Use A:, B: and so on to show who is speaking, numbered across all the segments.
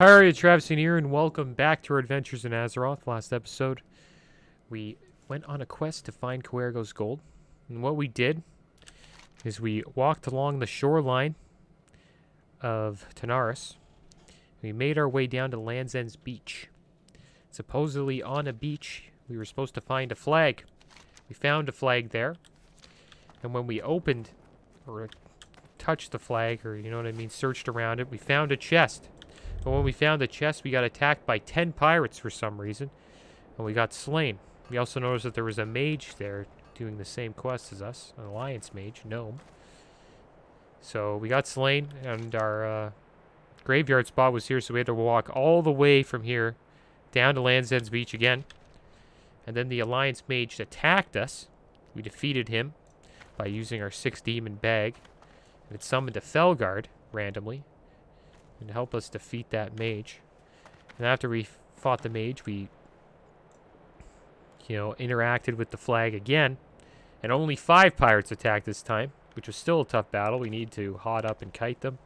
A: Hi, Travis here, and welcome back to our adventures in Azeroth. Last episode, we went on a quest to find Quergo's gold. And what we did is we walked along the shoreline of Tanaris. We made our way down to Land's End's beach. Supposedly on a beach, we were supposed to find a flag. We found a flag there. And when we opened, or touched the flag, or you know what I mean, searched around it, we found a chest. But when we found the chest, we got attacked by 10 pirates for some reason, and we got slain. We also noticed that there was a mage there doing the same quest as us, an alliance mage, gnome. So we got slain, and our graveyard spot was here, so we had to walk all the way from here down to Land's End's beach again. And then the alliance mage attacked us. We defeated him by using our 6-demon bag, and it summoned a Felguard randomly and help us defeat that mage. And after we fought the mage, we, interacted with the flag again. And only 5 pirates attacked this time, which was still a tough battle. We need to hot up and kite them.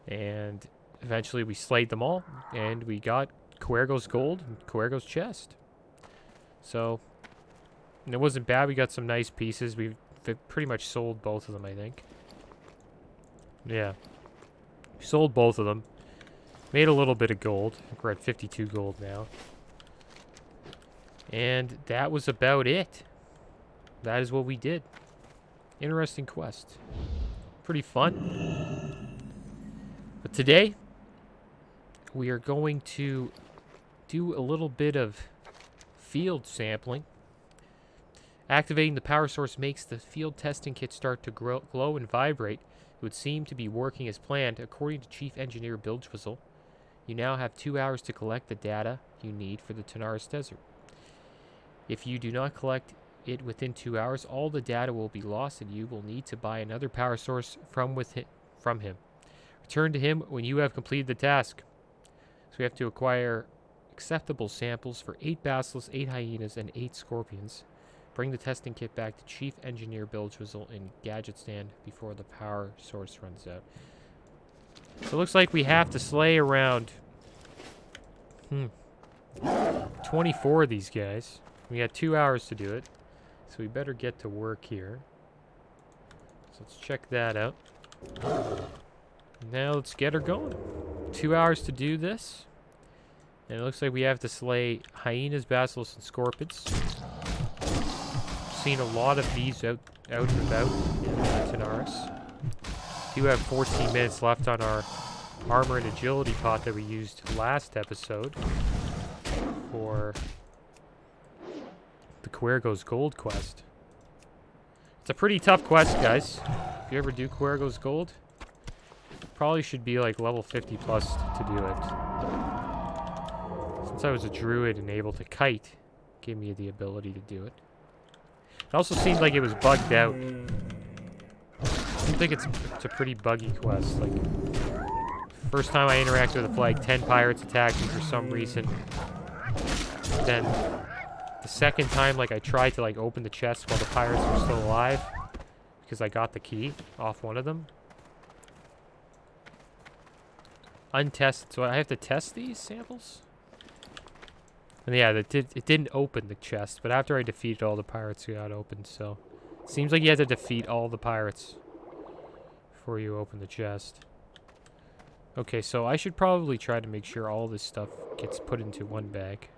A: And eventually we slayed them all, and we got Quergo's gold and Quergo's chest. So, it wasn't bad. We got some nice pieces. We've pretty much sold both of them, I think. Yeah. Sold both of them. Made a little bit of gold. I think we're at 52 gold now. And that was about it. That is what we did. Interesting quest. Pretty fun. But today, we are going to do a little bit of field sampling. Activating the power source makes the field testing kit start to glow and vibrate. It would seem to be working as planned. According to Chief Engineer Bilgewhistle, you now have 2 hours to collect the data you need for the Tanaris Desert. If you do not collect it within 2 hours, all the data will be lost and you will need to buy another power source from him. Return to him when you have completed the task. So we have to acquire acceptable samples for 8 basilisks, 8 hyenas, and 8 scorpions. Bring the testing kit back to Chief Engineer Bilgewhistle in Gadget Stand before the power source runs out. So it looks like we have to slay around 24 of these guys. We got 2 hours to do it, so we better get to work here. So let's check that out. Now let's get her going. 2 hours to do this. And it looks like we have to slay hyenas, basilisks, and scorpions. Seen a lot of these out and about in Tanaris. We do have 14 minutes left on our armor and agility pot that we used last episode for the Quergo's gold quest. It's a pretty tough quest, guys. If you ever do Quergo's gold, probably should be like level 50 plus to do it. Since I was a druid and able to kite, it gave me the ability to do it. It also seemed like it was bugged out. I think it's a pretty buggy quest. Like, first time I interacted with the flag, 10 pirates attacked me for some reason. Then the second time, like, I tried to like open the chest while the pirates were still alive because I got the key off one of them. Untested, so I have to test these samples. And yeah, it didn't open the chest, but after I defeated all the pirates, it got opened, so... Seems like you have to defeat all the pirates before you open the chest. Okay, so I should probably try to make sure all this stuff gets put into one bag.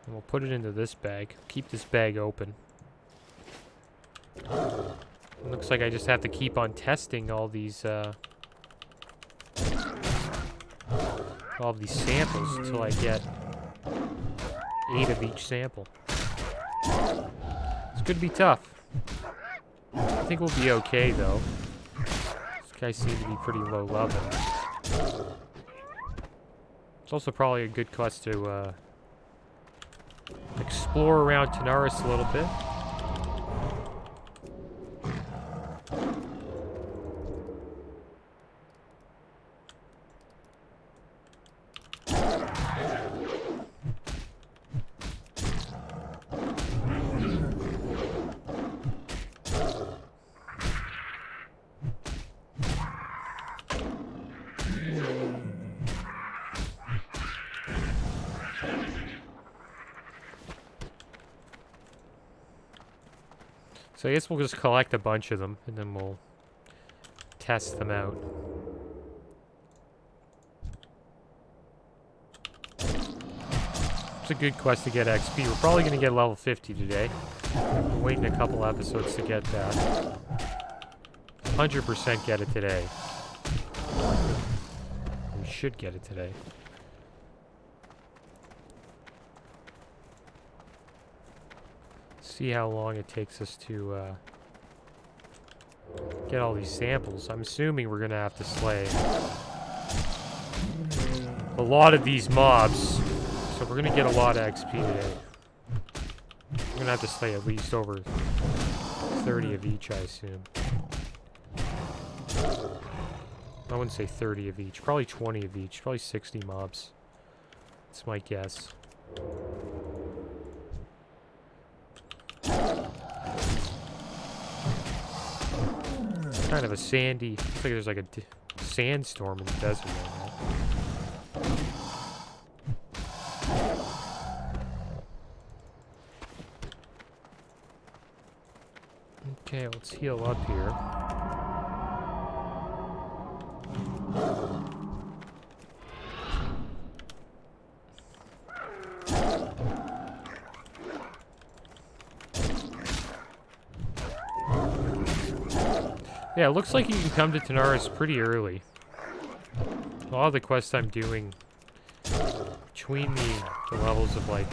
A: And we'll put it into this bag. Keep this bag open. It looks like I just have to keep on testing all these samples until I get 8 of each sample. It's gonna be tough. I think we'll be okay though. These guys seem to be pretty low level. It's also probably a good quest to explore around Tanaris a little bit. So I guess we'll just collect a bunch of them, and then we'll test them out. It's a good quest to get XP. We're probably going to get level 50 today. We're waiting a couple episodes to get that. 100% get it today. We should get it today. See how long it takes us to get all these samples. I'm assuming we're going to have to slay a lot of these mobs. So we're going to get a lot of XP today. We're going to have to slay at least over 30 of each, I assume. I wouldn't say 30 of each. Probably 20 of each. Probably 60 mobs. That's my guess. It's kind of a sandy... Looks like there's like a sandstorm in the desert right now. Okay, let's heal up here. Yeah, it looks like you can come to Tanaris pretty early. A lot of the quests I'm doing between the levels of like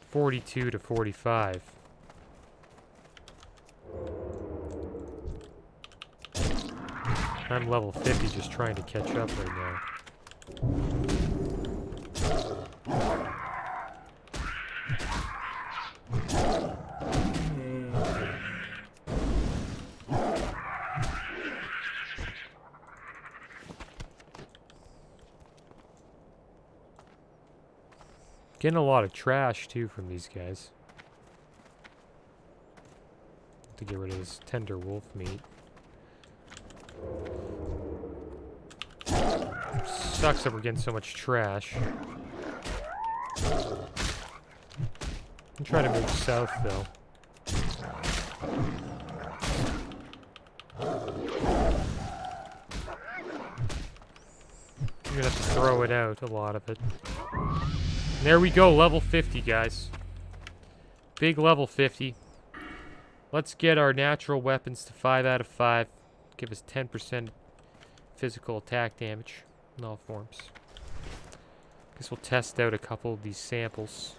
A: 42 to 45. I'm level 50 just trying to catch up right now. Getting a lot of trash too from these guys. To get rid of this tender wolf meat. Sucks that we're getting so much trash. I'm trying to move south though. I'm gonna have to throw it out, a lot of it. And there we go, level 50, guys. Big level 50. Let's get our natural weapons to 5 out of 5. Give us 10% physical attack damage in all forms. Guess we'll test out a couple of these samples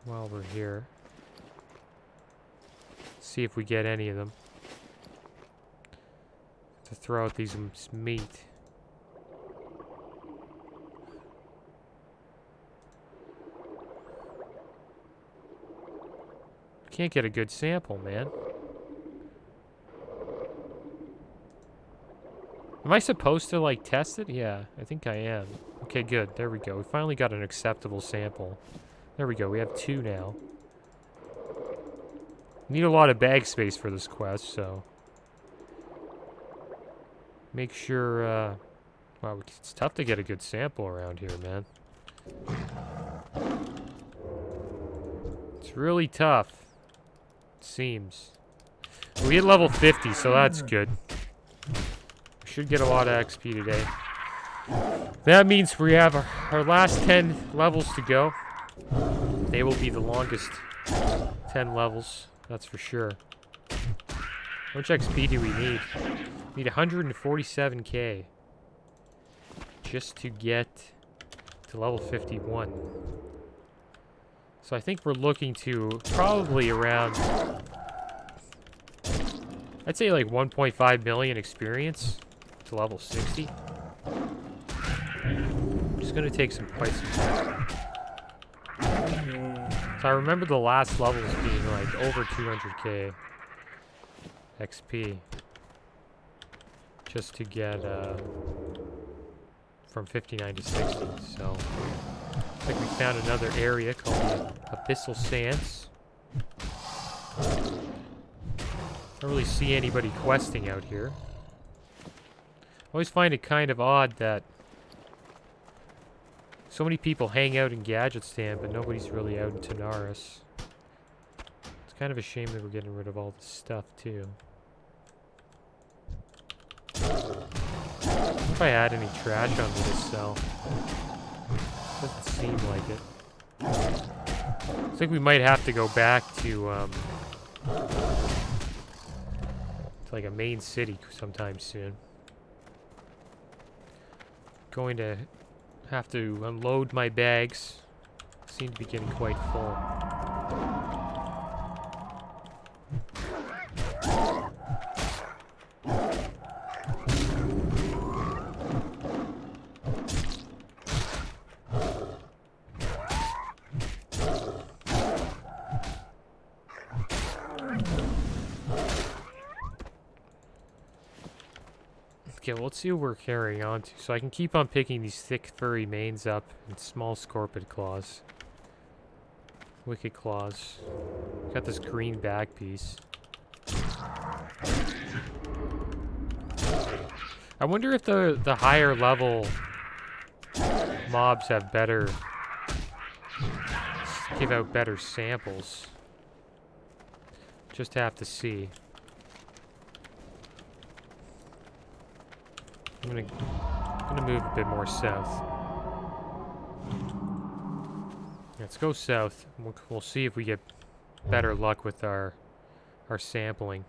A: while we're here. See if we get any of them. To throw out these meat. Can't get a good sample, man. Am I supposed to, like, test it? Yeah, I think I am. Okay, good. There we go. We finally got an acceptable sample. There we go. We have 2 now. Need a lot of bag space for this quest, so... Make sure, wow, it's tough to get a good sample around here, man. It's really tough. Seems. We hit level 50, so that's good. We should get a lot of XP today. That means we have our last 10 levels to go. They will be the longest 10 levels, that's for sure. How much XP do we need? We need 147k just to get to level 51. So I think we're looking to probably around, I'd say like 1.5 million experience to level 60. It's going to take quite some time. So I remember the last levels being like over 200k XP. Just to get from 59 to 60, so... I think we found another area called the Abyssal Sands. Don't really see anybody questing out here. Always find it kind of odd that so many people hang out in Gadget Stand, but nobody's really out in Tanaris. It's kind of a shame that we're getting rid of all this stuff, too. If I had any trash on me to sell. Doesn't seem like it. Looks like we might have to go back to like a main city sometime soon. Going to have to unload my bags. Seem to be getting quite full. Okay, well, let's see what we're carrying on to. So I can keep on picking these thick, furry manes up and small scorpid claws. Wicked claws. Got this green back piece. I wonder if the higher level mobs have better... give out better samples. Just have to see. I'm gonna move a bit more south. Let's go south. We'll see if we get better luck with our sampling.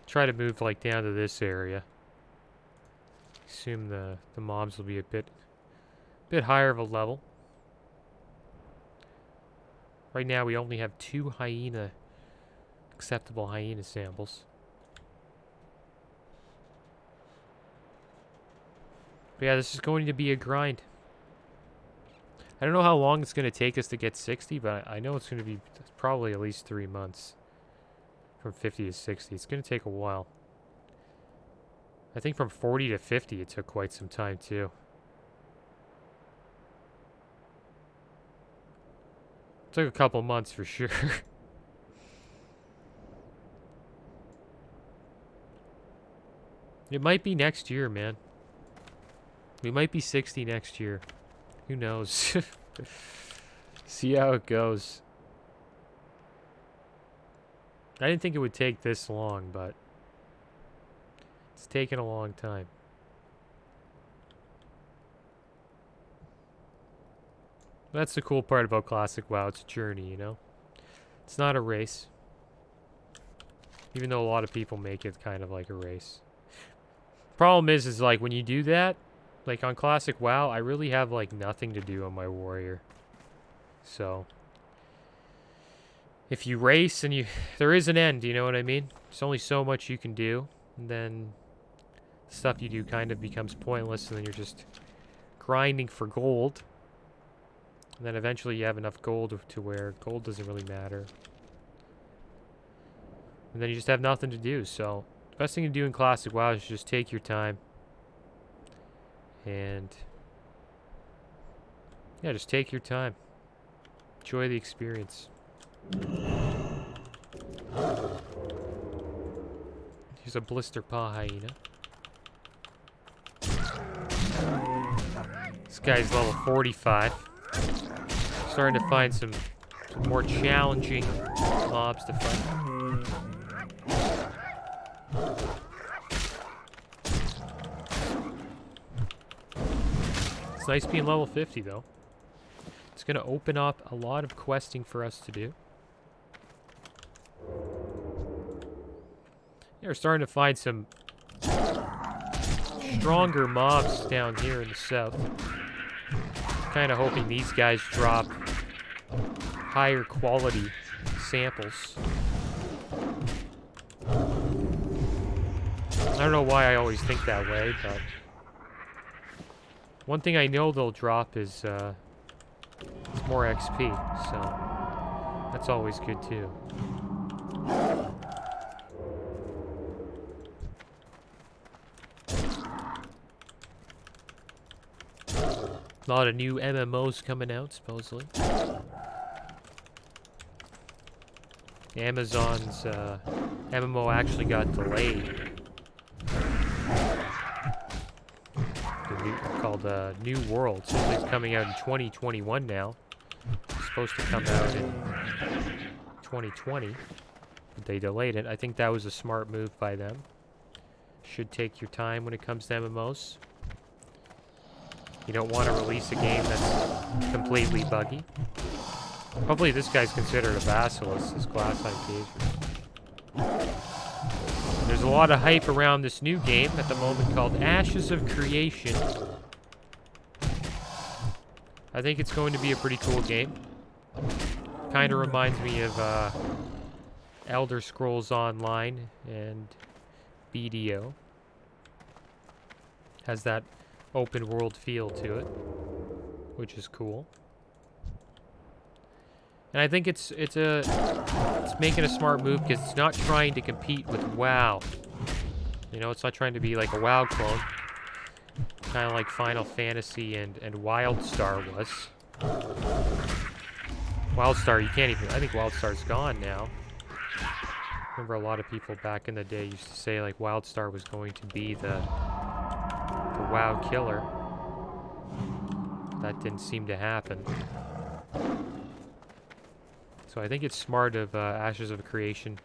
A: Try to move like down to this area. Assume the mobs will be a bit higher of a level. Right now we only have 2 acceptable hyena samples. But yeah, this is going to be a grind. I don't know how long it's going to take us to get 60, but I know it's going to be probably at least 3 months. From 50 to 60. It's going to take a while. I think from 40 to 50 it took quite some time too. It took a couple months for sure. It might be next year, man. We might be 60 next year. Who knows? See how it goes. I didn't think it would take this long, but it's taken a long time. That's the cool part about Classic WoW. It's a journey, you know? It's not a race. Even though a lot of people make it kind of like a race. Problem is like when you do that, like on Classic WoW, I really have like nothing to do on my warrior. So if you race and there is an end, you know what I mean? There's only so much you can do, and then stuff you do kind of becomes pointless, and then you're just grinding for gold. And then eventually you have enough gold to where gold doesn't really matter. And then you just have nothing to do, so the best thing to do in Classic WoW is just take your time. And yeah, just take your time. Enjoy the experience. Here's a blister paw hyena. This guy's level 45. Starting to find some more challenging mobs to fight. It's nice being level 50 though. It's going to open up a lot of questing for us to do. Yeah, we're starting to find some stronger mobs down here in the south. Kind of hoping these guys drop higher quality samples. I don't know why I always think that way, but one thing I know they'll drop is it's more XP, so that's always good too. A lot of new MMOs coming out, supposedly. Amazon's MMO actually got delayed. Called New World. Something's coming out in 2021 now. supposed to come out in 2020, but they delayed it. I think that was a smart move by them. Should take your time when it comes to MMOs. You don't want to release a game that's completely buggy. Hopefully this guy's considered a basilisk, this glass-eyed gazer. There's a lot of hype around this new game at the moment called Ashes of Creation. I think it's going to be a pretty cool game. Kind of reminds me of Elder Scrolls Online and BDO. Has that open world feel to it, which is cool. And I think it's making a smart move because it's not trying to compete with WoW. You know, it's not trying to be like a WoW clone. Kind of like Final Fantasy and WildStar was. WildStar, you can't even... I think WildStar's gone now. Remember a lot of people back in the day used to say like WildStar was going to be the WoW killer. That didn't seem to happen. So I think it's smart of Ashes of Creation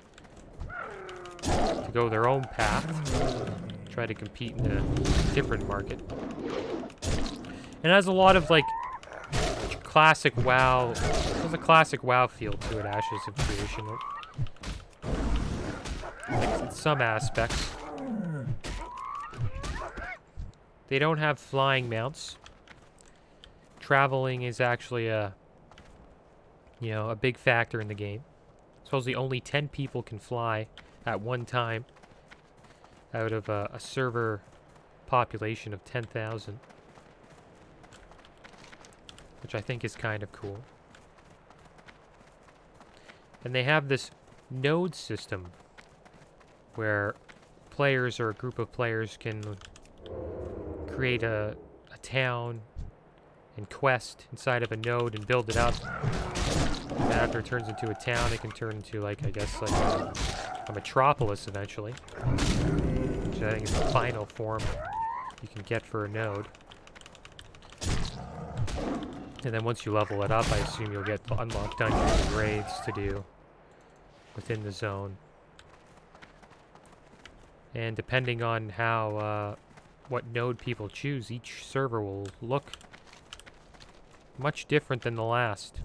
A: to go their own path, try to compete in a different market. And it has a lot of like classic WoW. There's a classic WoW feel to it, Ashes of Creation. Like, in some aspects. They don't have flying mounts. Traveling is actually a big factor in the game. Supposedly only 10 people can fly at one time out of a server population of 10,000. Which I think is kind of cool. And they have this node system where players or a group of players can create a town and quest inside of a node and build it up. And after it turns into a town, it can turn into, like, I guess, like a metropolis eventually. Which I think is the final form you can get for a node. And then once you level it up, I assume you'll get unlocked dungeons and raids to do within the zone. And depending on how, what node people choose, each server will look much different than the last.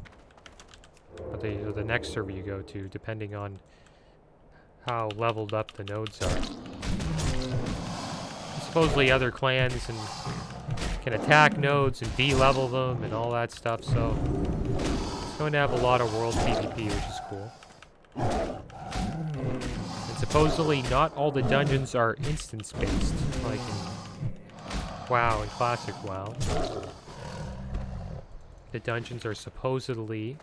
A: But the next server you go to, depending on how leveled up the nodes are. Supposedly other clans can attack nodes and de-level them and all that stuff, so it's going to have a lot of world PvP, which is cool. And supposedly not all the dungeons are instance-based, like in WoW and Classic WoW. The dungeons are supposedly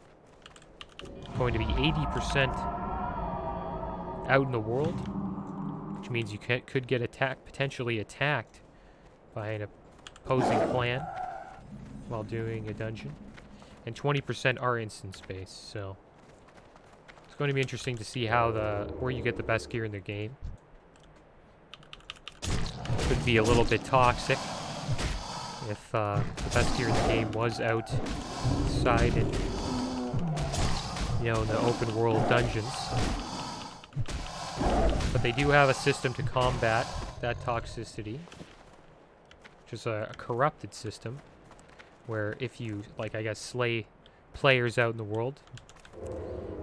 A: going to be 80% out in the world, which means you could get potentially attacked by an opposing clan while doing a dungeon, and 20% are instance-based. So it's going to be interesting to see how where you get the best gear in the game. Could be a little bit toxic if the best gear in the game was outside in, the open world dungeons. But they do have a system to combat that toxicity, which is a corrupted system, where if you, like, I guess, slay players out in the world,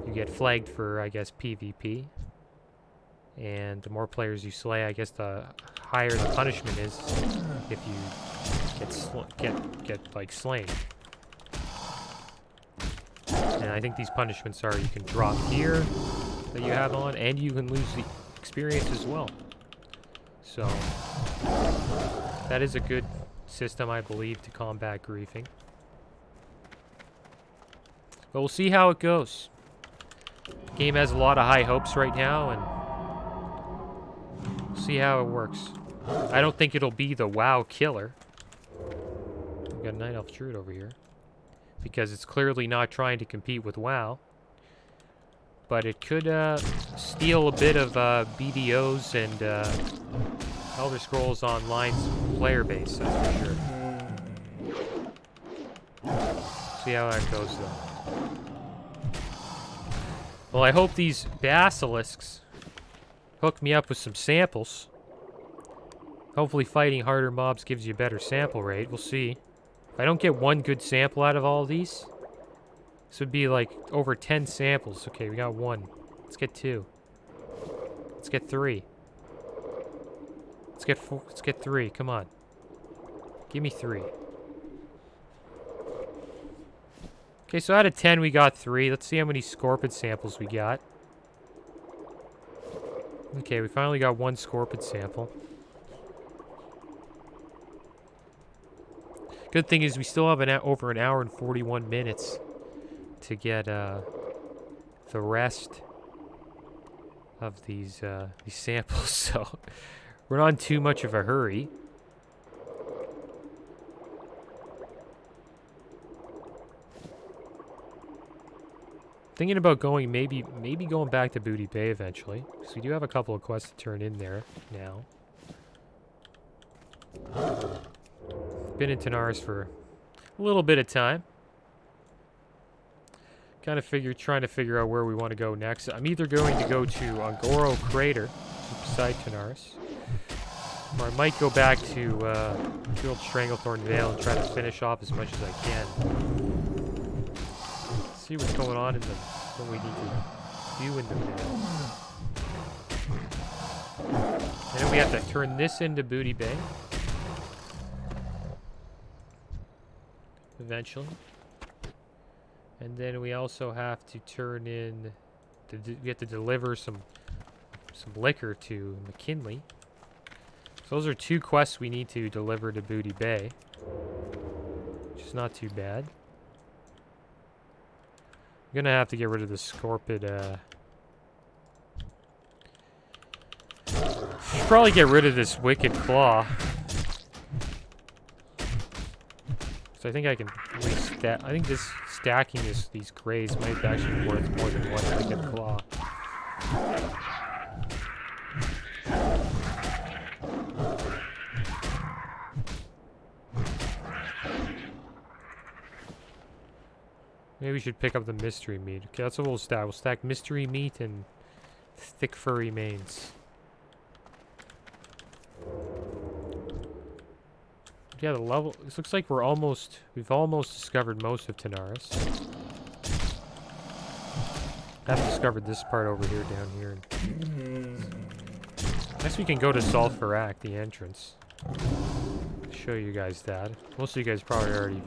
A: you get flagged for, I guess, PvP. And the more players you slay, I guess, the higher the punishment is if you get like slain. And I think these punishments are you can drop gear that you have on, and you can lose the experience as well. So that is a good system, I believe, to combat griefing. But we'll see how it goes. The game has a lot of high hopes right now, and we'll see how it works. I don't think it'll be the WoW killer. We've got a Night Elf Druid over here, because it's clearly not trying to compete with WoW. But it could steal a bit of BDO's and Elder Scrolls Online's player base, that's for sure. See how that goes, though. Well, I hope these basilisks hook me up with some samples. Hopefully fighting harder mobs gives you a better sample rate. We'll see. If I don't get one good sample out of all of these, this would be like over 10 samples. Okay, we got one. Let's get two. Let's get three. Let's get four. Let's get three. Come on. Give me three. Okay, so out of 10, we got 3. Let's see how many scorpid samples we got. Okay, we finally got 1 scorpid sample. Good thing is we still have over an hour and 41 minutes to get the rest of these samples, so we're not in too much of a hurry. Thinking about going, maybe going back to Booty Bay eventually, because we do have a couple of quests to turn in there now. Been in Tanaris for a little bit of time. Trying to figure out where we want to go next. I'm either going to go to Angoro Crater, beside Tanaris, or I might go back to Field Stranglethorn Vale and try to finish off as much as I can. See what's going on in what we need to do in the Vale. And then we have to turn this into Booty Bay. Eventually. And then we also have to turn in, we have to deliver some liquor to McKinley. So those are 2 quests we need to deliver to Booty Bay, which is not too bad. I'm gonna have to get rid of the scorpid. Should probably get rid of this wicked claw. So I think I can I think this stacking these grays might actually be worth more than one wicked claw. Maybe we should pick up the mystery meat. Okay, that's what we'll stack. We'll stack mystery meat and thick furry manes. Yeah, the level. This looks like we've almost discovered most of Tanaris. Haven't discovered this part over here, down here. I guess we can go to Sulfurak, the entrance. Show you guys that. Most of you guys probably already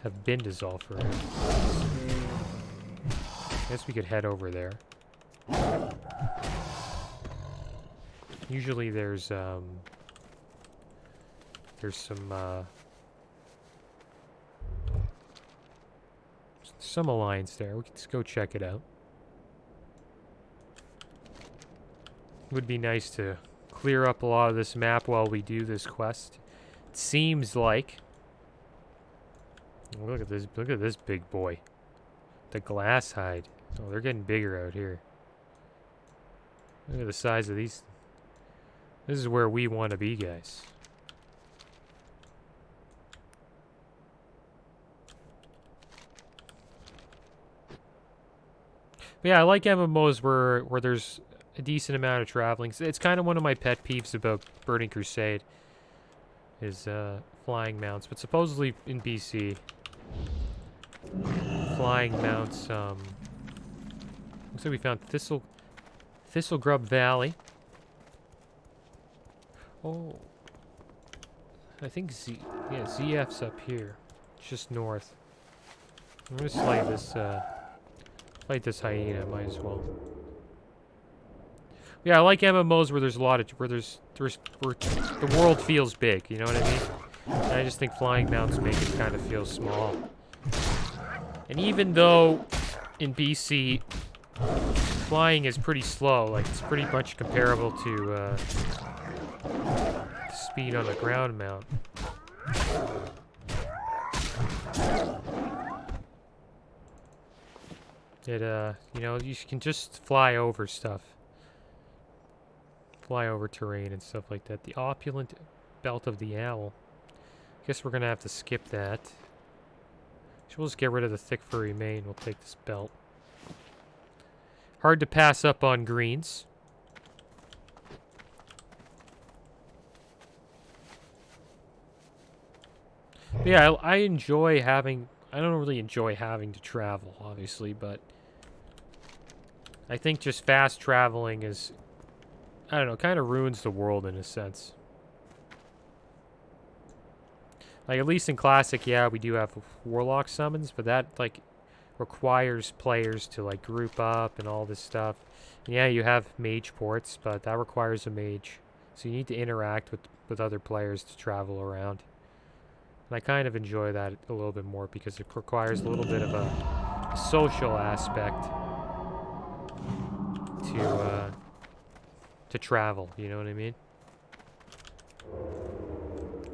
A: have been to Sulfurak. I guess we could head over there. Usually there's some alliance there. We can just go check it out. Would be nice to clear up a lot of this map while we do this quest. It seems like. Look at this big boy. The glass hide. Oh, they're getting bigger out here. Look at the size of these. This is where we want to be, guys. But yeah, I like MMOs where there's a decent amount of traveling. It's kind of one of my pet peeves about Burning Crusade is flying mounts. But supposedly in BC, flying mounts. Looks like we found Thistlegrub Valley. Oh, I think ZF's up here. It's just north. I'm gonna slay this. Fight this hyena, might as well. Yeah, I like MMOs where there's a lot of where the world feels big. You know what I mean? And I just think flying mounts make it kind of feel small. And even though in BC flying is pretty slow, like it's pretty much comparable to speed on a ground mount. It, you know, you can just fly over stuff. Fly over terrain and stuff like that. The opulent belt of the owl. Guess we're gonna have to skip that. So we'll just get rid of the thick furry mane. We'll take this belt. Hard to pass up on greens. But yeah, I enjoy having... I don't really enjoy having to travel, obviously, but... I think just fast traveling is... I don't know, kind of ruins the world in a sense. Like, at least in Classic, yeah, we do have Warlock summons, but that, like, requires players to, like, group up and all this stuff. And yeah, you have mage ports, but that requires a mage. So you need to interact with other players to travel around. And I kind of enjoy that a little bit more because it requires a little bit of a social aspect to travel, you know what I mean?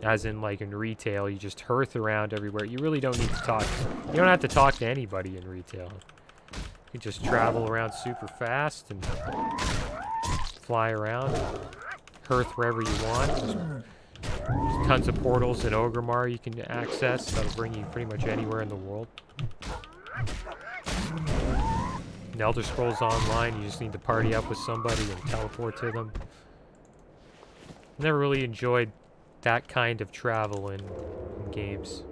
A: As in, like, in retail, you just hearth around everywhere. You really don't need to talk. You don't have to talk to anybody in retail. You just travel around super fast and fly around and hearth wherever you want. There's tons of portals in Orgrimmar you can access. That'll bring you pretty much anywhere in the world. In Elder Scrolls Online, you just need to party up with somebody and teleport to them. Never really enjoyed that kind of travel in games.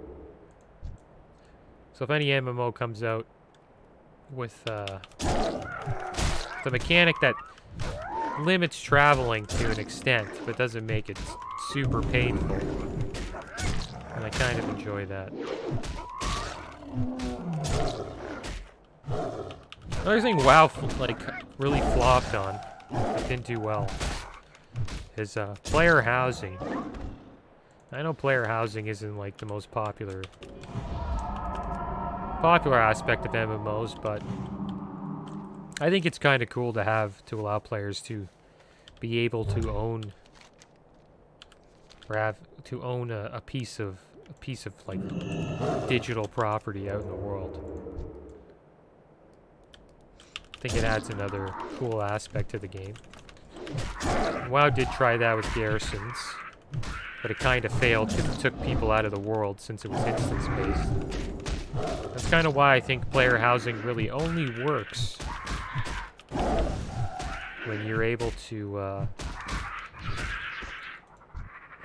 A: So if any MMO comes out with the mechanic that limits traveling to an extent, but doesn't make it super painful, and I kind of enjoy that. Another thing WoW really flopped on, it didn't do well, is player housing. I know player housing isn't like the most popular aspect of MMOs, but I think it's kind of cool to allow players to be able to own a piece of like digital property out in the world. I think it adds another cool aspect to the game. WoW did try that with garrisons, but it kind of failed because it took people out of the world since it was instance-based. That's kind of why I think player housing really only works when you're able to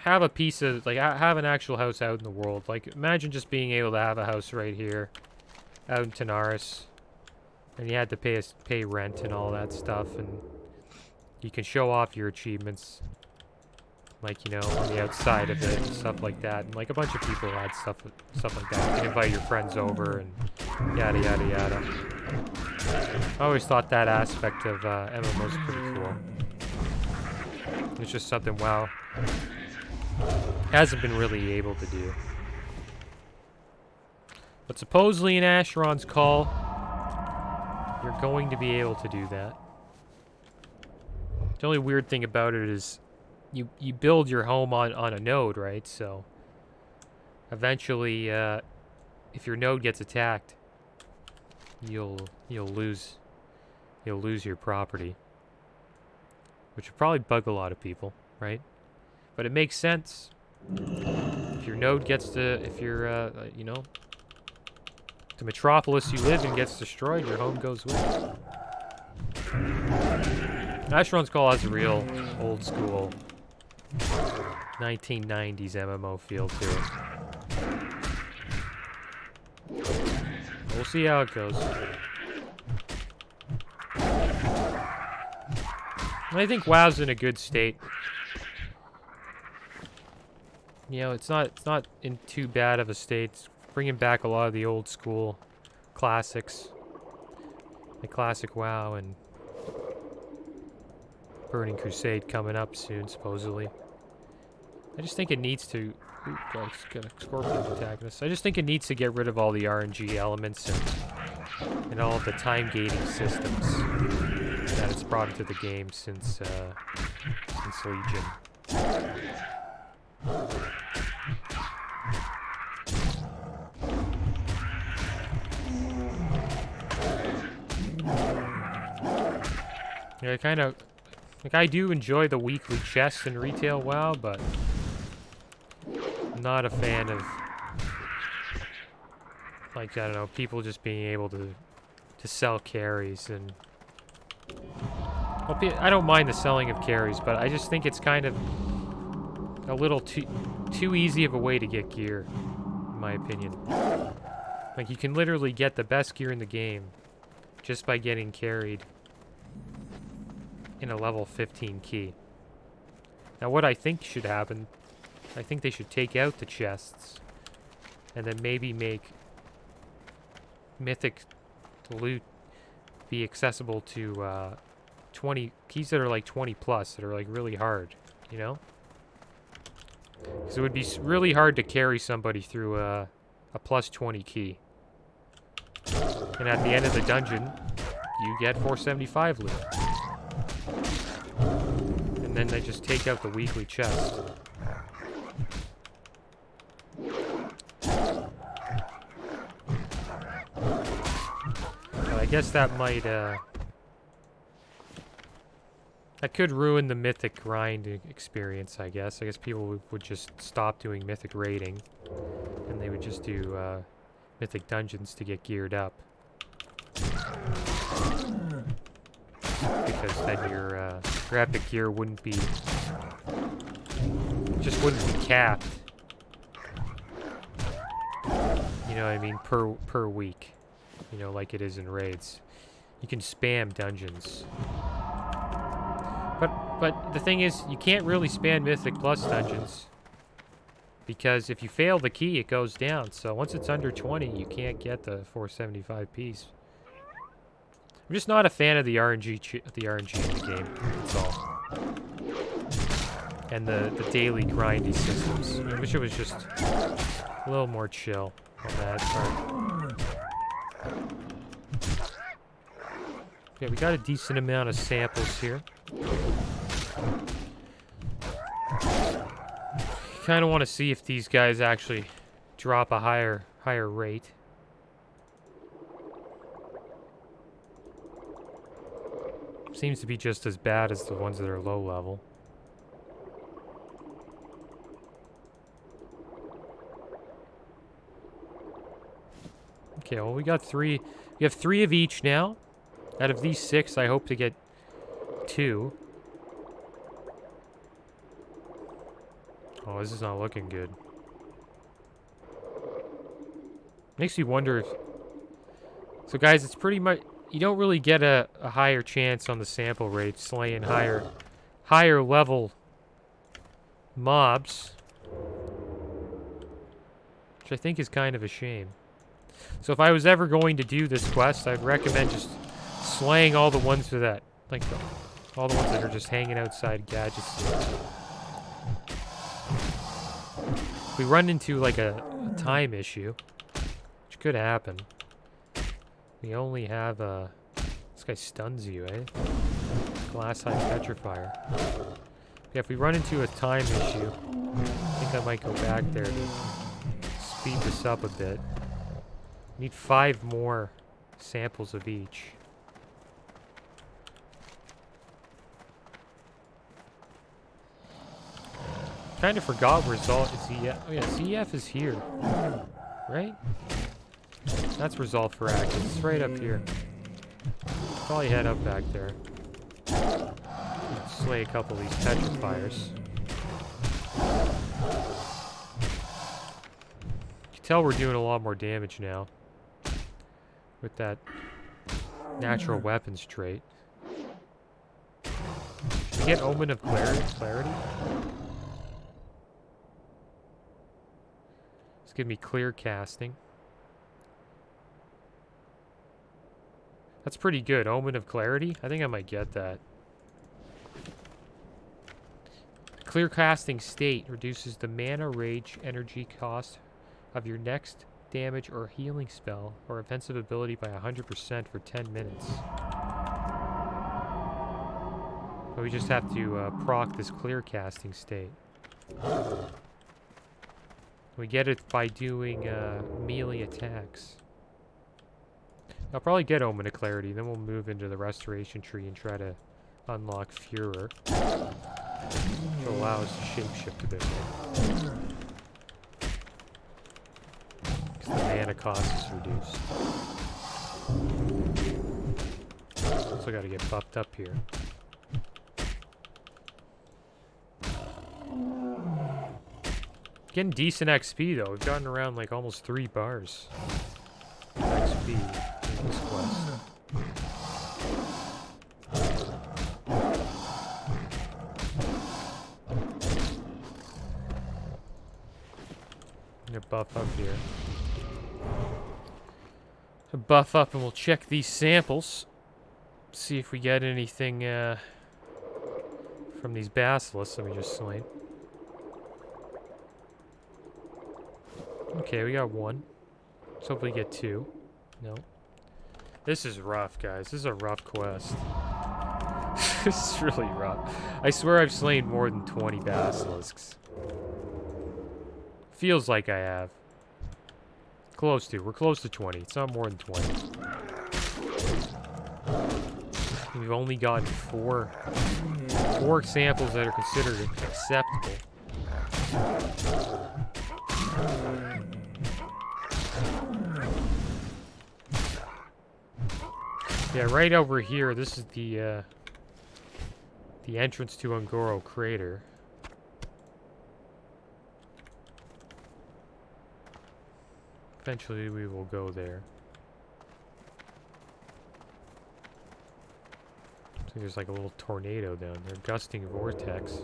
A: have a piece of, like, have an actual house out in the world. Like, imagine just being able to have a house right here out in Tanaris, and you had to pay rent and all that stuff, and you can show off your achievements, like, you know, on the outside of it and stuff like that. And like a bunch of people had stuff like that. You can invite your friends over and yada yada yada. I always thought that aspect of MMOs was pretty cool. It's just something WoW hasn't been really able to do. But supposedly in Asheron's Call, you're going to be able to do that. The only weird thing about it is you build your home on a node, right? So eventually, if your node gets attacked, you'll lose your property, which would probably bug a lot of people, right? But it makes sense. If your node gets you know, the metropolis you live in gets destroyed, your home goes with it. Asheron's Call has a real old school 1990s MMO feel to it. We'll see how it goes. I think WoW's in a good state. You know, it's not in too bad of a state. It's bringing back a lot of the old school classics, like Classic WoW and Burning Crusade coming up soon, supposedly. I just think it needs to... Ooh, God, it's got a scorpion attacking us. I just think it needs to get rid of all the RNG elements and all of the time gating systems that it's brought into the game since Legion. Yeah, kind of... Like, I do enjoy the weekly chests in retail WoW, but I'm not a fan of like, I don't know, people just being able to sell carries. And well, I don't mind the selling of carries, but I just think it's kind of a little too easy of a way to get gear, in my opinion. Like, you can literally get the best gear in the game just by getting carried in a level 15 key. Now, what I think should happen, I think they should take out the chests and then maybe make mythic loot be accessible to 20 keys that are like 20 plus, that are like really hard, you know? Because it would be really hard to carry somebody through a plus 20 key. And at the end of the dungeon, you get 475 loot. And then they just take out the weekly chest. But I guess that might, that could ruin the mythic grind experience, I guess. I guess people would just stop doing mythic raiding. And they would just do, mythic dungeons to get geared up. Because then your epic gear wouldn't be... just wouldn't be capped. You know what I mean? Per week. You know, like it is in raids. You can spam dungeons. But the thing is, you can't really spam Mythic Plus dungeons. Because if you fail the key, it goes down. So once it's under 20, you can't get the 475 piece. I'm just not a fan of the RNG in the game. That's all. And the daily grindy systems. I wish it was just a little more chill on that part. Yeah, we got a decent amount of samples here. Kind of want to see if these guys actually drop a higher rate. Seems to be just as bad as the ones that are low level. Okay, well, we got three. We have 3 of each now. Out of these 6, I hope to get 2. Oh, this is not looking good. Makes me wonder if... So guys, it's pretty much... You don't really get a higher chance on the sample rate slaying higher level mobs. Which I think is kind of a shame. So if I was ever going to do this quest, I'd recommend just slaying all the ones that... Like, all the ones that are just hanging outside gadgets. We run into like a time issue, which could happen. We only have this guy stuns you, eh? Glass High Petrifier. Yeah, if we run into a time issue, I think I might go back there to speed this up a bit. Need 5 more samples of each. Kind of forgot where ZF. Oh yeah, ZF is here, right? That's Resolve for Active. It's right up here. Probably head up back there. Slay a couple of these petrifiers. You can tell we're doing a lot more damage now with that natural weapons trait. Should we get Omen of Clarity? Give me clear casting. That's pretty good. Omen of Clarity? I think I might get that. Clear casting state reduces the mana, rage, energy cost of your next damage or healing spell or offensive ability by 100% for 10 minutes. But we just have to proc this clear casting state. We get it by doing melee attacks. I'll probably get Omen of Clarity, then we'll move into the Restoration Tree and try to unlock Furor. To allow us to shapeshift a bit more. Because the mana cost is reduced. Also got to get buffed up here. Getting decent XP though. We've gotten around like almost 3 bars of XP in this quest. I'm gonna buff up here. So buff up and we'll check these samples. See if we get anything from these basilisks that we just slain. Okay, we got 1. Let's hopefully get 2. No. This is rough, guys. This is a rough quest. This is really rough. I swear I've slain more than 20 basilisks. Feels like I have. Close to. We're close to 20. It's not more than 20. We've only gotten 4 samples that are considered acceptable. Yeah, right over here, this is the entrance to Ungoro Crater. Eventually we will go there. So there's like a little tornado down there, gusting vortex.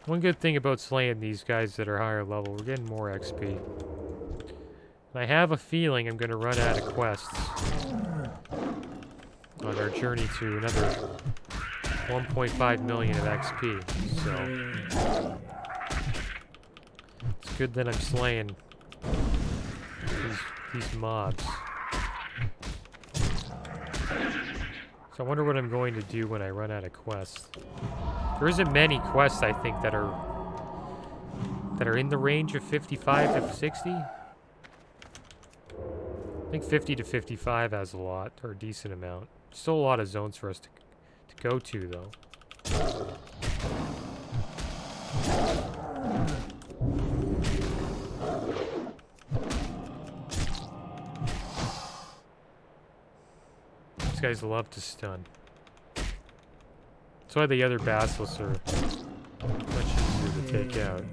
A: One good thing about slaying these guys that are higher level, we're getting more XP. And I have a feeling I'm going to run out of quests on our journey to another 1.5 million of XP. So it's good that I'm slaying these mobs. So I wonder what I'm going to do when I run out of quests. There isn't many quests, I think, that are in the range of 55 to 60. I think 50 to 55 has a lot, or a decent amount. Still a lot of zones for us to go to, though. These guys love to stun. That's why the other basilisks are much easier to take out.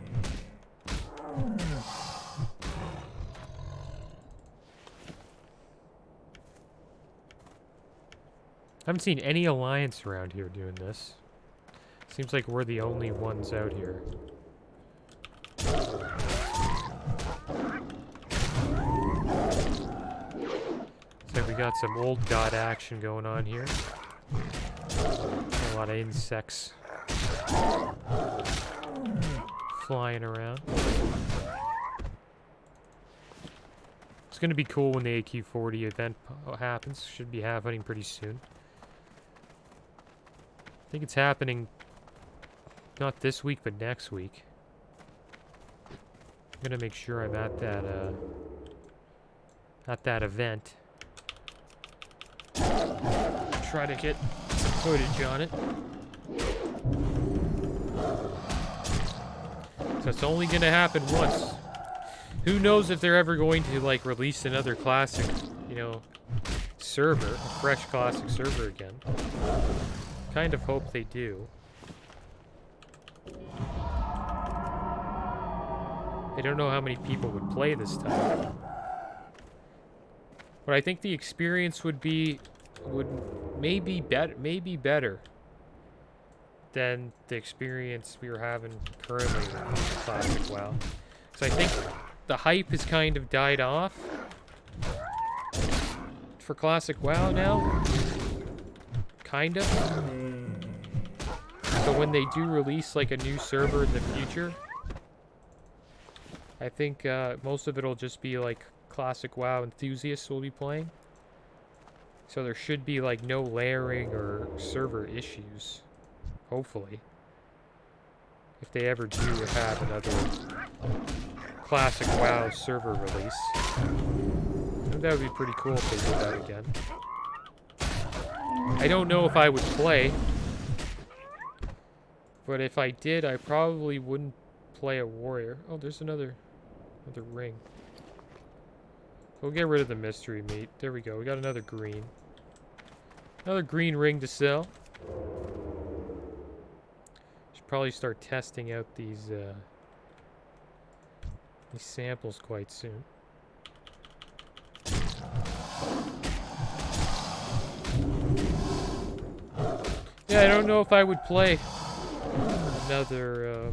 A: I haven't seen any alliance around here doing this. Seems like we're the only ones out here. Looks like we got some old god action going on here. A lot of insects flying around. It's going to be cool when the AQ40 event happens. Should be happening pretty soon. I think it's happening not this week, but next week. I'm going to make sure I'm at that event. Try to get some footage on it. So it's only going to happen once. Who knows if they're ever going to like release another classic, you know, server, a fresh classic server again. Kind of hope they do. I don't know how many people would play this time. But I think the experience would maybe better than the experience we were having currently with Classic WoW. So I think the hype has kind of died off for Classic WoW now. Kind of. So when they do release like a new server in the future, I think most of it will just be like Classic WoW enthusiasts will be playing. So there should be like no layering or server issues. Hopefully. If they ever do have another Classic WoW server release. I think that would be pretty cool if they did that again. I don't know if I would play. But if I did, I probably wouldn't play a warrior. Oh, there's another ring. We'll get rid of the mystery meat. There we go. We got another green. Another green ring to sell. Should probably start testing out these samples quite soon. Yeah, I don't know if I would play another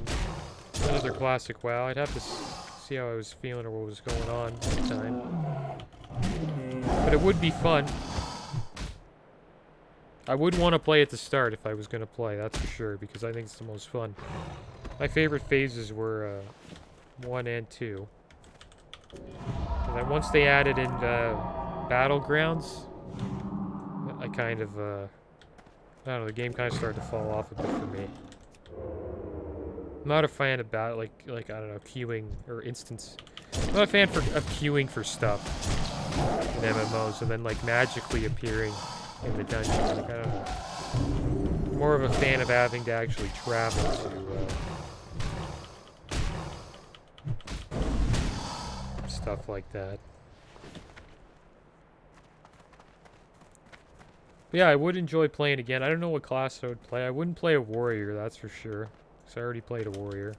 A: Classic WoW. I'd have to see how I was feeling or what was going on at the time. But it would be fun. I would want to play at the start if I was going to play, that's for sure, because I think it's the most fun. My favorite phases were 1 and 2. And then once they added in Battlegrounds, I kind of, I don't know, the game kind of started to fall off a bit for me. I'm not a fan of like I don't know, queuing or instance. I'm not a fan of queuing for stuff in MMOs and then like magically appearing in the dungeon. Like, I don't know. More of a fan of having to actually travel to stuff like that. But yeah, I would enjoy playing again. I don't know what class I would play. I wouldn't play a warrior, that's for sure. Because I already played a warrior.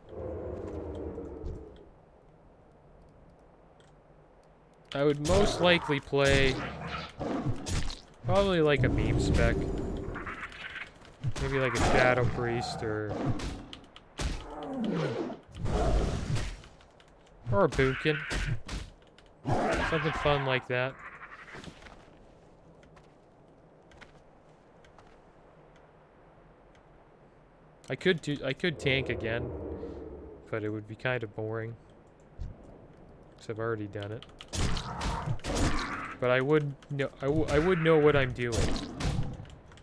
A: I would most likely play probably like a meme spec. Maybe like a Shadow Priest or a Boomkin. Something fun like that. I could tank again, but it would be kind of boring. Because I've already done it. But I would know I would know what I'm doing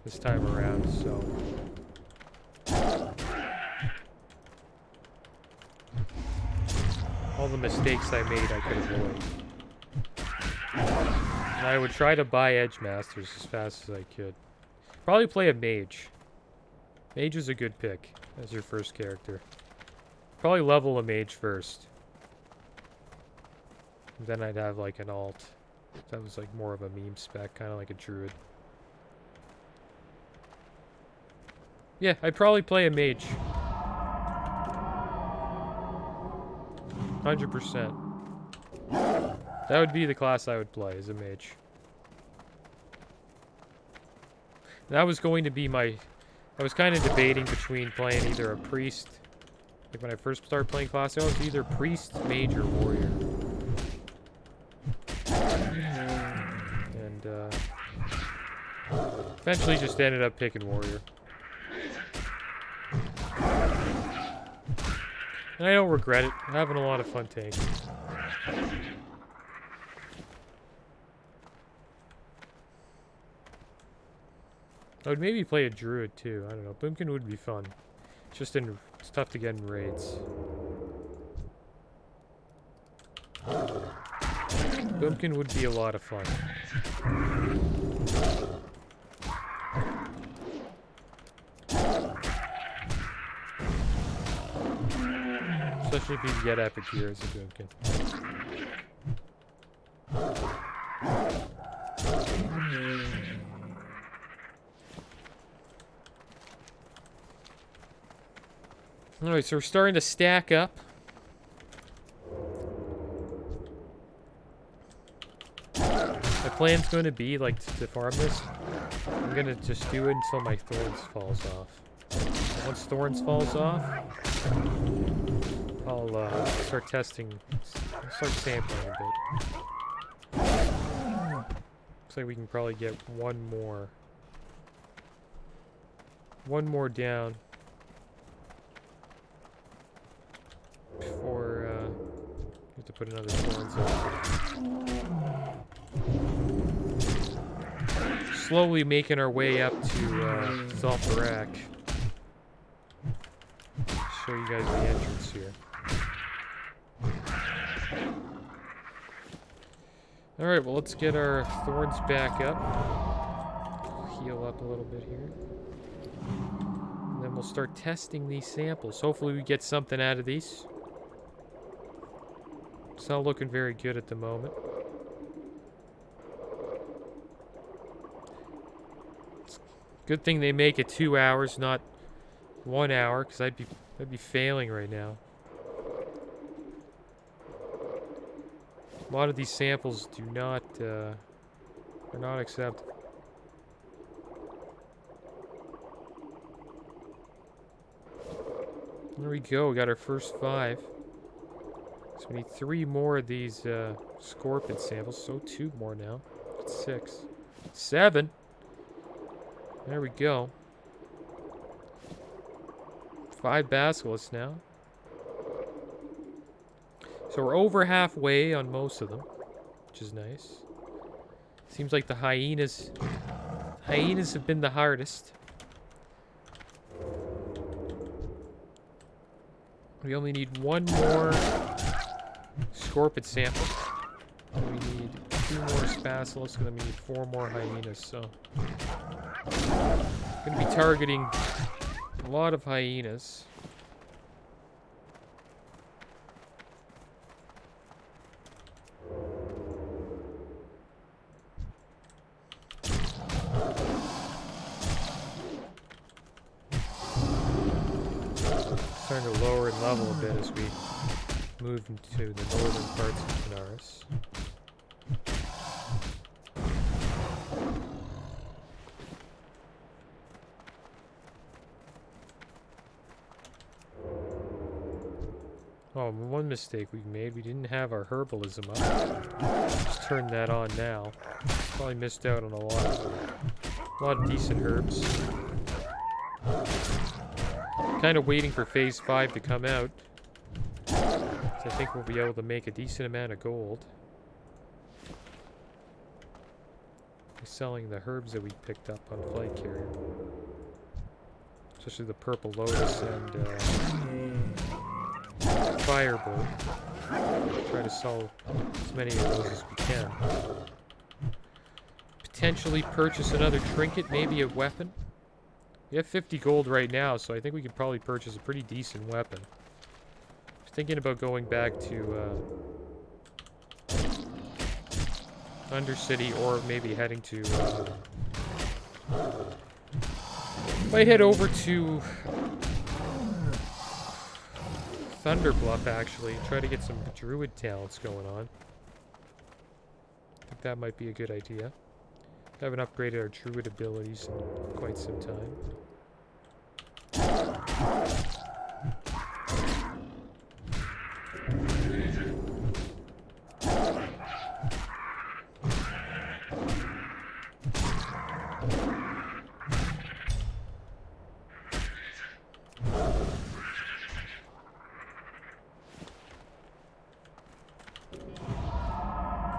A: this time around, so all the mistakes I made I could avoid. And I would try to buy Edge Masters as fast as I could. Probably play a mage. Mage is a good pick as your first character. Probably level a mage first. And then I'd have like an alt. That was like more of a meme spec, kind of like a druid. Yeah, I'd probably play a mage. 100%. That would be the class I would play, as a mage. That was going to be my... I was kind of debating between playing either a priest... Like when I first started playing class, I was either priest, mage, or warrior. And, eventually just ended up picking warrior. And I don't regret it. I'm having a lot of fun tanking. I would maybe play a druid too. I don't know. Boomkin would be fun. It's tough to get in raids. Boomkin would be a lot of fun. Especially if you get epic gear as a Boomkin. Alright, so we're starting to stack up. My plan's going to be, like, to farm this. I'm going to just do it until my thorns falls off. And once thorns falls off, I'll start testing, start sampling a bit. Looks like we can probably get one more down before we have to put another thorns slowly making our way up to Zalfarak. Show you guys the entrance here. Alright, well, let's get our thorns back up. Heal up a little bit here. And then we'll start testing these samples. Hopefully we get something out of these. It's not looking very good at the moment. It's good thing they make it 2 hours, not 1 hour, because I'd be failing right now. A lot of these samples do not are not accepted. There we go. We got our first 5. So we need 3 more of these scorpion samples. So 2 more now. That's 6. 7. There we go. 5 basilisks now. So we're over halfway on most of them, which is nice. Seems like the hyenas have been the hardest. We only need 1 more scorpion sample. We need 2 more basilisks, and then we need 4 more hyenas. So I'm gonna be targeting a lot of hyenas. Starting to lower in level a bit as we move into the northern parts of Tanaris. Oh, one mistake we made. We didn't have our herbalism up. Let's turn that on now. Probably missed out on a lot of decent herbs. Kind of waiting for phase 5 to come out. So I think we'll be able to make a decent amount of gold. By selling the herbs that we picked up on Flight Carrier. Especially the purple lotus and firebird. Try to sell as many of those as we can. Potentially purchase another trinket, maybe a weapon. We have 50 gold right now, so I think we could probably purchase a pretty decent weapon. I'm thinking about going back to Undercity, or maybe heading to... might head over to Thunderbluff, actually, and try to get some Druid talents going on. I think that might be a good idea. I haven't upgraded our Druid abilities in quite some time.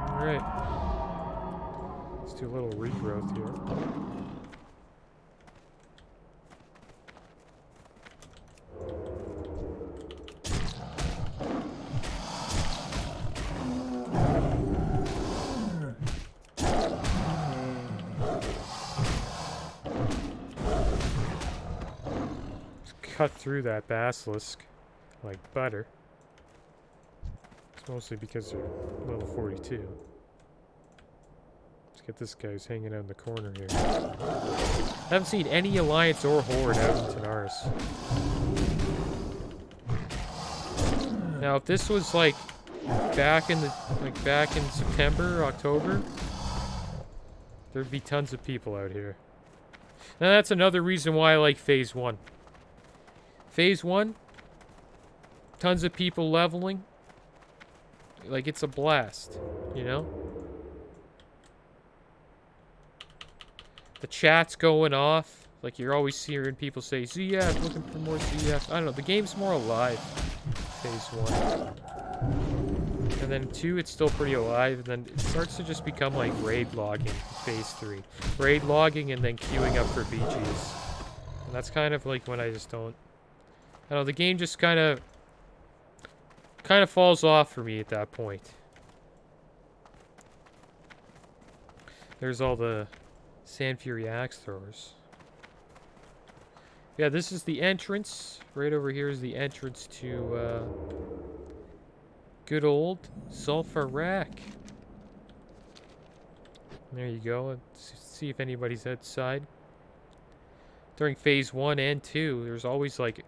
A: Alright. Let's do a little regrowth here. Cut through that basilisk like butter. It's mostly because they're level 42. Let's get this guy who's hanging out in the corner here. I haven't seen any Alliance or Horde out in Tanaris. Now, if this was like back in September, October, there'd be tons of people out here. Now that's another reason why I like Phase 1. Phase 1, tons of people leveling. Like, it's a blast, you know? The chat's going off. Like, you're always hearing people say, ZF, looking for more ZF. I don't know, the game's more alive, Phase 1. And then 2, it's still pretty alive, and then it starts to just become like raid logging, phase 3. Raid logging and then queuing up for BGs. And that's kind of like when I just don't... I don't know, the game just kind of falls off for me at that point. There's all the Sand Fury axe throwers. Yeah, this is the entrance. Right over here is the entrance to good old Sulfurak. There you go. Let's see if anybody's outside. During phase 1 and 2, there's always like...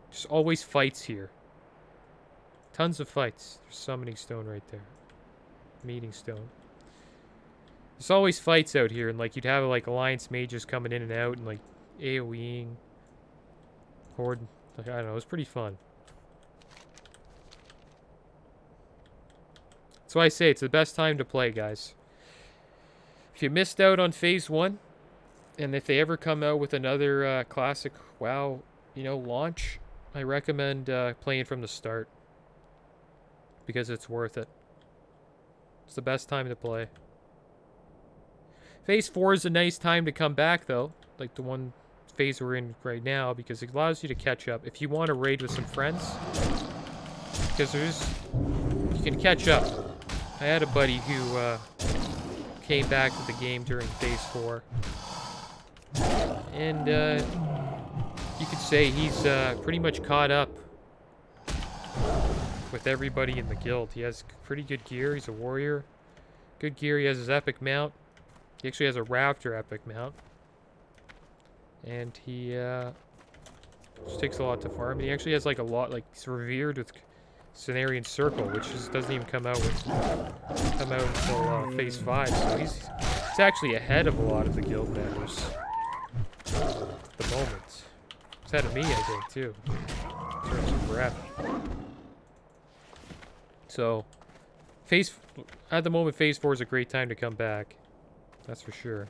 A: There's always fights here. Tons of fights. There's Summoning Stone right there. Meeting Stone. There's always fights out here, and like you'd have like Alliance mages coming in and out, and like AoEing. Horde. Like, I don't know, it was pretty fun. That's why I say it's the best time to play, guys. If you missed out on phase 1, and if they ever come out with another classic WoW, you know, launch, I recommend playing from the start. Because it's worth it. It's the best time to play. Phase 4 is a nice time to come back, though. Like the one phase we're in right now, because it allows you to catch up. If you want to raid with some friends, because you can catch up. I had a buddy who came back to the game during phase 4. And you could say he's pretty much caught up with everybody in the guild. He has pretty good gear. He's a warrior. Good gear. He has his epic mount. He actually has a Raptor epic mount. And he just takes a lot to farm. And he actually has like a lot, like he's revered with Cenarian Circle, which doesn't even come out until phase 5. So he's actually ahead of a lot of the guild members at the moment. He's ahead of me, I think, too, in terms of breadth. So, at the moment, phase 4 is a great time to come back. That's for sure.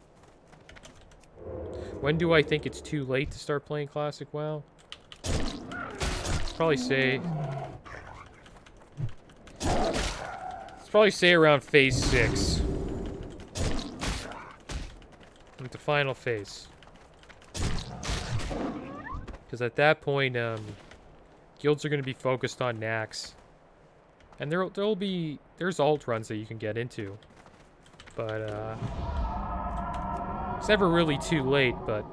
A: When do I think it's too late to start playing Classic WoW? Probably say around phase 6. Like the final phase. Because at that point, guilds are going to be focused on Nax. And there's alt runs that you can get into. But, it's never really too late, but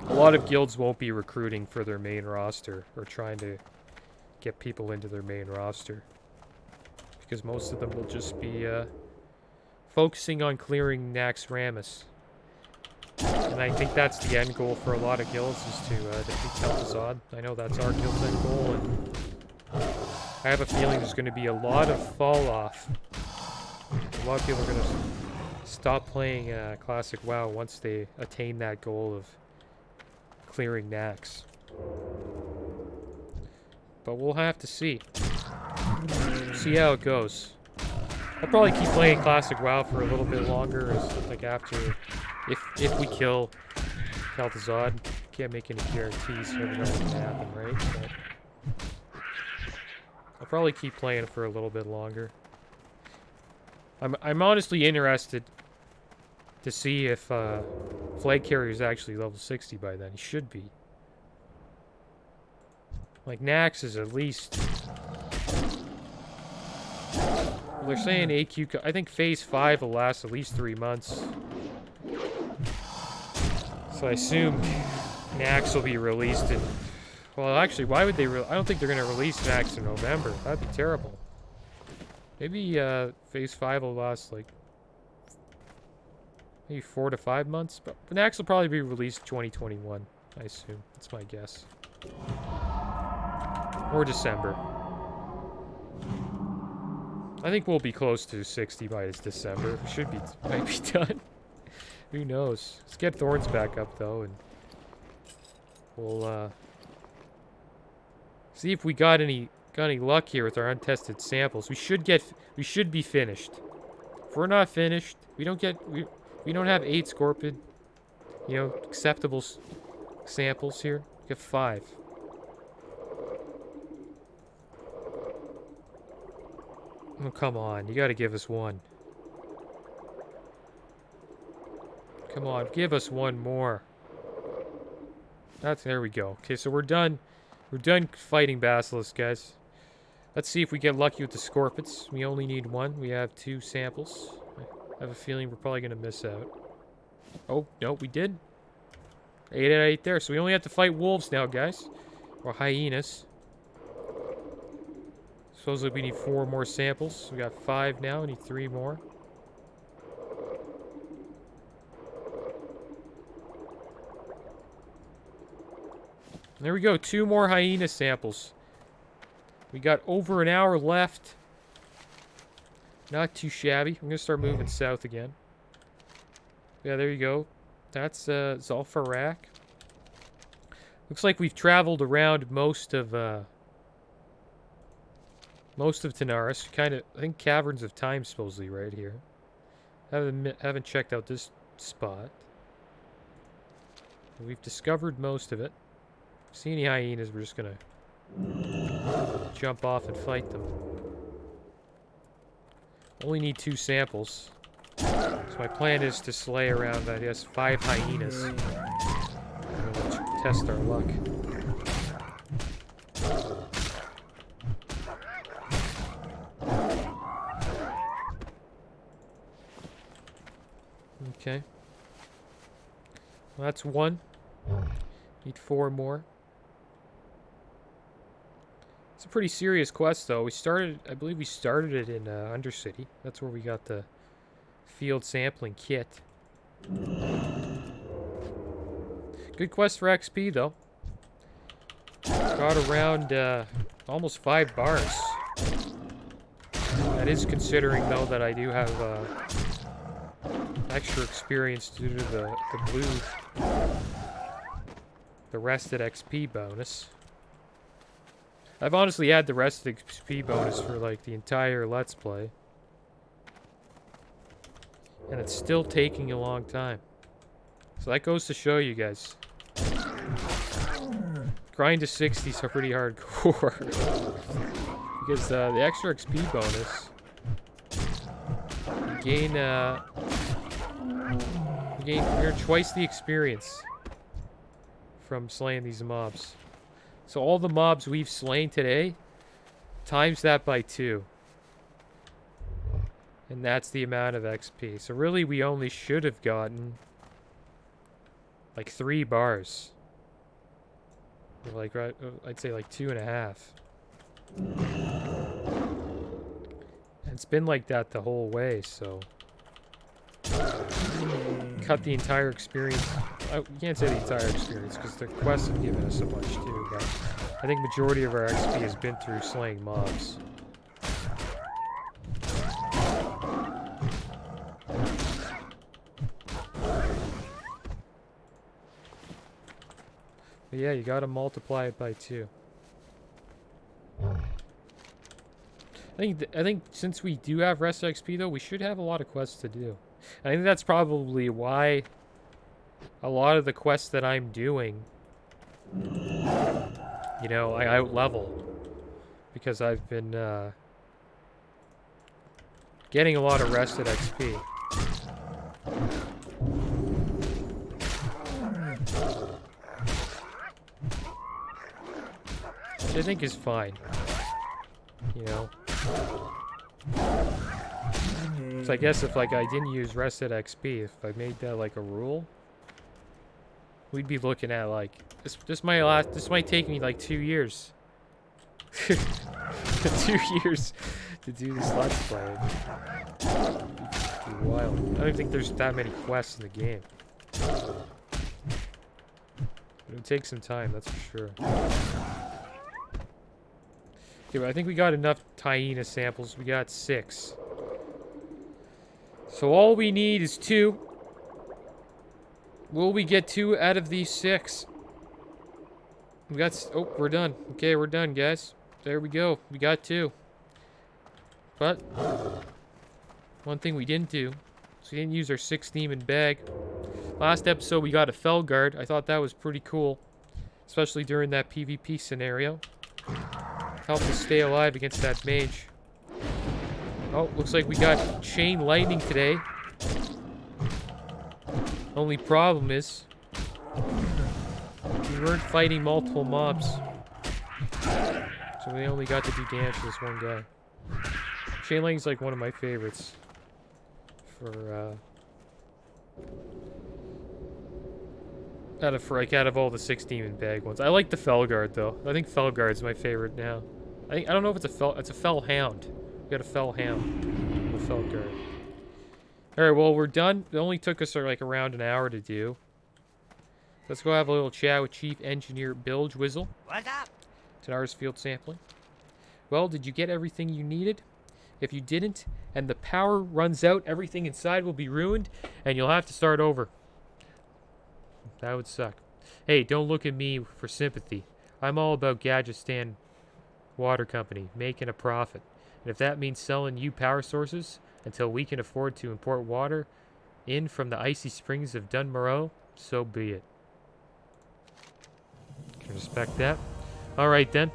A: a lot of guilds won't be recruiting for their main roster or trying to get people into their main roster. Because most of them will just be focusing on clearing Nax Ramus. And I think that's the end goal for a lot of guilds, is to defeat Kel'Thuzad. I know that's our guild's end goal, and I have a feeling there's going to be a lot of fall off. A lot of people are going to stop playing Classic WoW once they attain that goal of clearing Nax. But we'll have to see. See how it goes. I'll probably keep playing Classic WoW for a little bit longer, like after, if we kill Kel'Thuzad. Can't make any guarantees, you never know what can happen, right? But I'll probably keep playing for a little bit longer. I'm honestly interested to see if Flag Carrier is actually level 60 by then. He should be. Like, Nax is at least... Well, they're saying AQ... I think Phase 5 will last at least 3 months. So I assume Nax will be released in... Well, actually, why would they... I don't think they're going to release Nax in November. That'd be terrible. Maybe Phase 5 will last, like... maybe 4 to 5 months. But Nax will probably be released 2021, I assume. That's my guess. Or December. I think we'll be close to 60 by December. Might be done. Who knows? Let's get Thorns back up, though, and we'll see if we got any luck here with our untested samples. We should be finished. If we're not finished, we don't have 8 Scorpion, acceptable samples here. We have 5. Oh, come on. You gotta give us one. Come on, give us one more. There we go. Okay, so we're done. We're done fighting Basilisks, guys. Let's see if we get lucky with the Scorpions. We only need one. We have 2 samples. I have a feeling we're probably gonna miss out. Oh, no, we did. 8 out of 8 there. So we only have to fight wolves now, guys. Or hyenas. Supposedly we need 4 more samples. We got 5 now. We need 3 more. There we go. 2 more hyena samples. We got over an hour left. Not too shabby. I'm going to start moving south again. Yeah, there you go. That's Zul'Farrak. Looks like we've traveled around most of Tanaris. I think Caverns of Time supposedly right here. Haven't checked out this spot. We've discovered most of it. See any hyenas, we're just gonna jump off and fight them. Only need 2 samples. So my plan is to slay around, I guess, 5 hyenas. And we'll test our luck. Okay. Well, that's 1. Need 4 more. It's a pretty serious quest, though. I believe we started it in Undercity. That's where we got the field sampling kit. Good quest for XP, though. Got around almost 5 bars. That is considering, though, that I do have extra experience due to the rested XP bonus. I've honestly had the rested XP bonus for like the entire Let's Play. And it's still taking a long time. So that goes to show you guys. Grind to 60s are pretty hardcore. Because the extra XP bonus, you gain twice the experience from slaying these mobs. So all the mobs we've slain today, times that by 2. And that's the amount of XP. So really we only should have gotten like 3 bars. Or like, I'd say like 2.5. And it's been like that the whole way, so cut the entire experience. You can't say the entire experience because the quests have given us so much too, but I think majority of our XP has been through slaying mobs. But yeah, you gotta multiply it by 2. I think since we do have rest XP though, we should have a lot of quests to do. And I think that's probably why a lot of the quests that I'm doing, you know, I out-level. Because I've been getting a lot of rested XP. Which I think is fine. You know? So I guess if like I didn't use rested XP, if I made that like a rule, we'd be looking at like this might take me like 2 years. 2 years to do this Let's Play. It'd be wild. I don't think there's that many quests in the game. It would take some time, that's for sure. Okay, but I think we got enough hyena samples. We got 6. So all we need is 2. Will we get 2 out of these 6? We got... Oh, we're done. Okay, we're done, guys. There we go. We got 2. But one thing we didn't do is we didn't use our 6 demon bag. Last episode, we got a Felguard. I thought that was pretty cool, especially during that PvP scenario. Helped us stay alive against that mage. Oh, looks like we got chain lightning today. Only problem is we weren't fighting multiple mobs. So we only got to do damage to this one guy. Chain lightning's like one of my favorites. For out of all the 6 demon bag ones. I like the Felguard though. I think Felguard's my favorite now. I don't know if it's a Fel Hound. We got a Fel Hound. A Felguard. Alright, well we're done. It only took us like around an hour to do. Let's go have a little chat with Chief Engineer Bilge Whizzle.
B: What's up?
A: Tanaris field sampling. Well, did you get everything you needed? If you didn't, and the power runs out, everything inside will be ruined, and you'll have to start over. That would suck. Hey, don't look at me for sympathy. I'm all about Gadgetstan Water Company, making a profit. And if that means selling you power sources until we can afford to import water in from the icy springs of Dunmorrow, so be it. Can respect that. Alright then.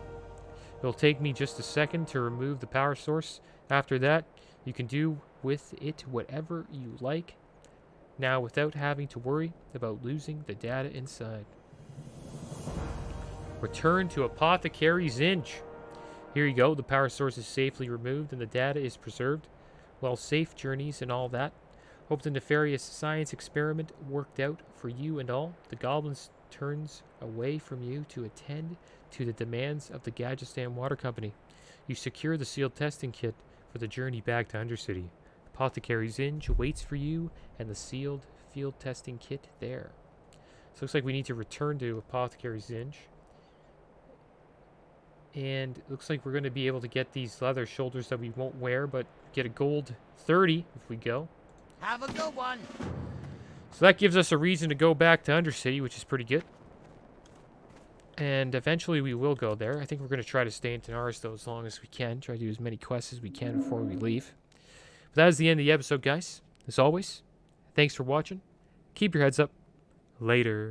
A: It'll take me just a second to remove the power source. After that, you can do with it whatever you like. Now, without having to worry about losing the data inside. Return to Apothecary Zinj. Here you go. The power source is safely removed and the data is preserved. Well, safe journeys and all that. Hope the nefarious science experiment worked out for you and all. The goblins turns away from you to attend to the demands of the Gadgetstan Water Company. You secure the sealed testing kit for the journey back to Undercity. Apothecary Zinj waits for you and the sealed field testing kit there. So it looks like we need to return to Apothecary Zinj. And it looks like we're going to be able to get these leather shoulders that we won't wear, but get a gold 30 if we go.
B: Have a good one.
A: So that gives us a reason to go back to Undercity, which is pretty good. And eventually we will go there. I think we're going to try to stay in Tanaris, though, as long as we can. Try to do as many quests as we can before we leave. But that is the end of the episode, guys. As always, thanks for watching. Keep your heads up. Later.